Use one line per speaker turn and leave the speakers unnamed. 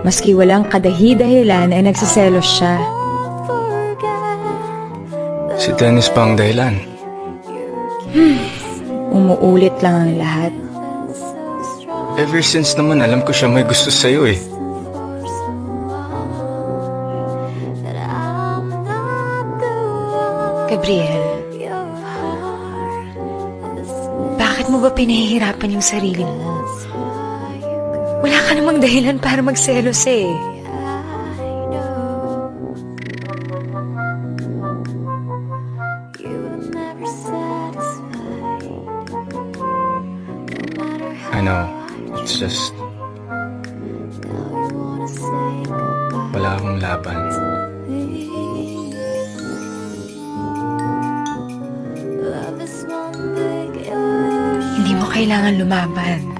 Maski walang kadahi-dahilan ay nagsiselos siya.
Si Dennis pa ang dahilan.
Umuulit lang ang lahat.
Ever since naman alam ko siya may gusto sa'yo eh.
Gabriel, bakit mo ba pinahihirapan yung sarili mo? Wala ka namang dahilan para magselos eh.
I know, it's just... wala akong laban.
Hindi mo kailangan lumaban.